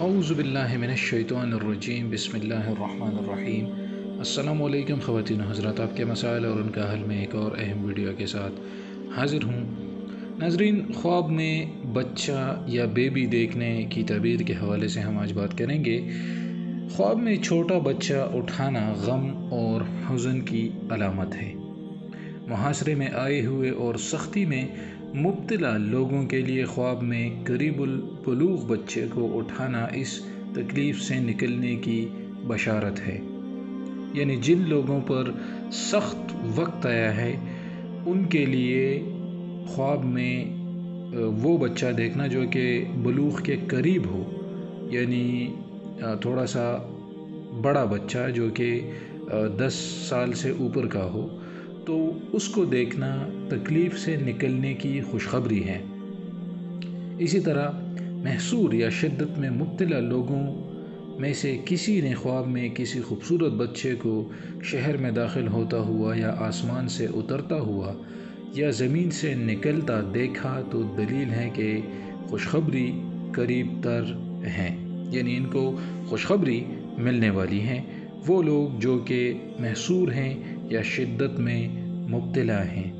اعوذ باللہ من الشیطان الرجیم بسم اللہ الرحمن الرحیم۔ السلام علیکم خواتین و حضرات، آپ کے مسائل اور ان کا حل میں ایک اور اہم ویڈیو کے ساتھ حاضر ہوں۔ ناظرین، خواب میں بچہ یا بیبی دیکھنے کی تعبیر کے حوالے سے ہم آج بات کریں گے۔ خواب میں چھوٹا بچہ اٹھانا غم اور حزن کی علامت ہے۔ محاصرے میں آئے ہوئے اور سختی میں مبتلا لوگوں کے لیے خواب میں قریب البلوغ بچے کو اٹھانا اس تکلیف سے نکلنے کی بشارت ہے۔ یعنی جن لوگوں پر سخت وقت آیا ہے ان کے لیے خواب میں وہ بچہ دیکھنا جو کہ بلوغ کے قریب ہو، یعنی تھوڑا سا بڑا بچہ جو کہ 10 سال سے اوپر کا ہو، تو اس کو دیکھنا تکلیف سے نکلنے کی خوشخبری ہے۔ اسی طرح محصور یا شدت میں مبتلا لوگوں میں سے کسی نے خواب میں کسی خوبصورت بچے کو شہر میں داخل ہوتا ہوا یا آسمان سے اترتا ہوا یا زمین سے نکلتا دیکھا تو دلیل ہے کہ خوشخبری قریب تر ہے، یعنی ان کو خوشخبری ملنے والی ہے۔ وہ لوگ جو کہ محصور ہیں یا شدت میں مبتلا ہیں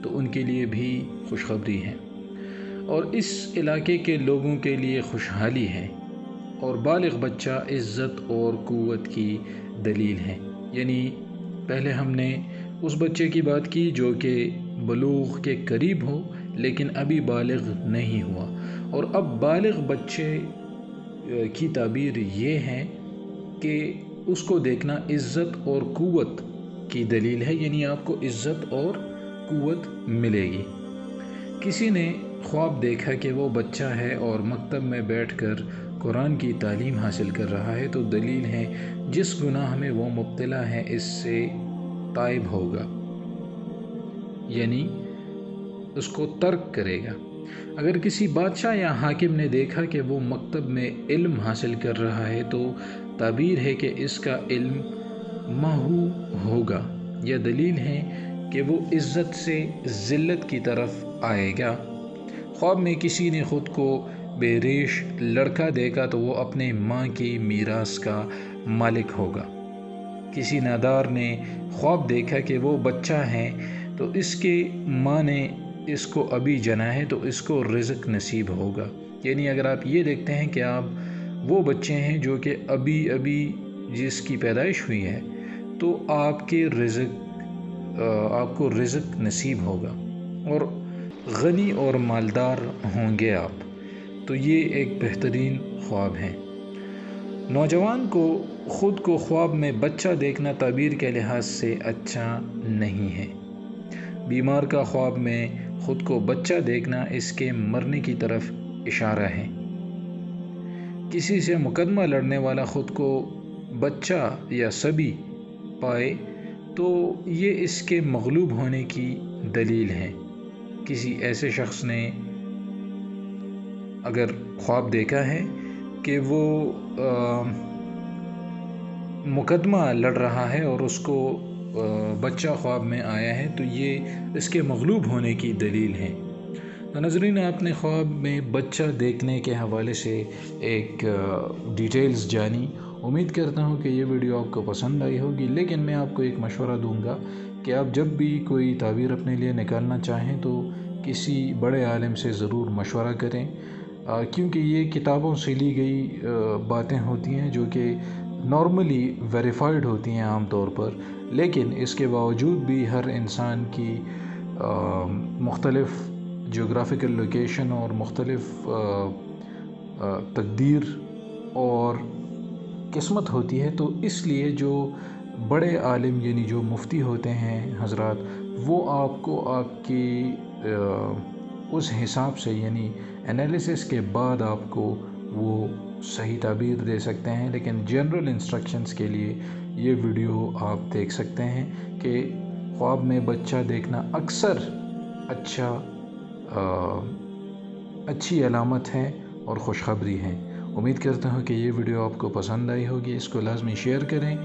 تو ان کے لیے بھی خوشخبری ہے، اور اس علاقے کے لوگوں کے لیے خوشحالی ہے، اور بالغ بچہ عزت اور قوت کی دلیل ہے۔ یعنی پہلے ہم نے اس بچے کی بات کی جو کہ بلوغ کے قریب ہو لیکن ابھی بالغ نہیں ہوا، اور اب بالغ بچے کی تعبیر یہ ہے کہ اس کو دیکھنا عزت اور قوت کی دلیل ہے، یعنی آپ کو عزت اور قوت ملے گی۔ کسی نے خواب دیکھا کہ وہ بچہ ہے اور مکتب میں بیٹھ کر قرآن کی تعلیم حاصل کر رہا ہے تو دلیل ہے جس گناہ میں وہ مبتلا ہے اس سے تائب ہوگا، یعنی اس کو ترک کرے گا۔ اگر کسی بادشاہ یا حاکم نے دیکھا کہ وہ مکتب میں علم حاصل کر رہا ہے تو تعبیر ہے کہ اس کا علم محو ہوگا، یہ دلیل ہے کہ وہ عزت سے ذلت کی طرف آئے گا۔ خواب میں کسی نے خود کو بے ریش لڑکا دیکھا تو وہ اپنے ماں کی میراث کا مالک ہوگا۔ کسی نادار نے خواب دیکھا کہ وہ بچہ ہے تو اس کے ماں نے اس کو ابھی جنا ہے تو اس کو رزق نصیب ہوگا۔ یعنی اگر آپ یہ دیکھتے ہیں کہ آپ وہ بچے ہیں جو کہ ابھی جس کی پیدائش ہوئی ہے تو آپ کو رزق نصیب ہوگا اور غنی اور مالدار ہوں گے آپ، تو یہ ایک بہترین خواب ہے۔ نوجوان کو خود کو خواب میں بچہ دیکھنا تعبیر کے لحاظ سے اچھا نہیں ہے۔ بیمار کا خواب میں خود کو بچہ دیکھنا اس کے مرنے کی طرف اشارہ ہے۔ کسی سے مقدمہ لڑنے والا خود کو بچہ یا صبی پائے تو یہ اس کے مغلوب ہونے کی دلیل ہے۔ کسی ایسے شخص نے اگر خواب دیکھا ہے کہ وہ مقدمہ لڑ رہا ہے اور اس کو بچہ خواب میں آیا ہے تو یہ اس کے مغلوب ہونے کی دلیل ہے۔ تو ناظرین، آپ نے خواب میں بچہ دیکھنے کے حوالے سے ایک ڈیٹیلز جانی۔ امید کرتا ہوں کہ یہ ویڈیو آپ کو پسند آئی ہوگی، لیکن میں آپ کو ایک مشورہ دوں گا کہ آپ جب بھی کوئی تعبیر اپنے لیے نکالنا چاہیں تو کسی بڑے عالم سے ضرور مشورہ کریں، کیونکہ یہ کتابوں سے لی گئی باتیں ہوتی ہیں جو کہ نارملی ویریفائڈ ہوتی ہیں عام طور پر، لیکن اس کے باوجود بھی ہر انسان کی مختلف جغرافیکل لوکیشن اور مختلف تقدیر اور قسمت ہوتی ہے، تو اس لیے جو بڑے عالم یعنی جو مفتی ہوتے ہیں حضرات، وہ آپ کو آپ کی اس حساب سے یعنی انالیسس کے بعد آپ کو وہ صحیح تعبیر دے سکتے ہیں، لیکن جنرل انسٹرکشنز کے لیے یہ ویڈیو آپ دیکھ سکتے ہیں کہ خواب میں بچہ دیکھنا اکثر اچھی علامت ہے اور خوشخبری ہے۔ امید کرتا ہوں کہ یہ ویڈیو آپ کو پسند آئی ہوگی، اس کو لازمی شیئر کریں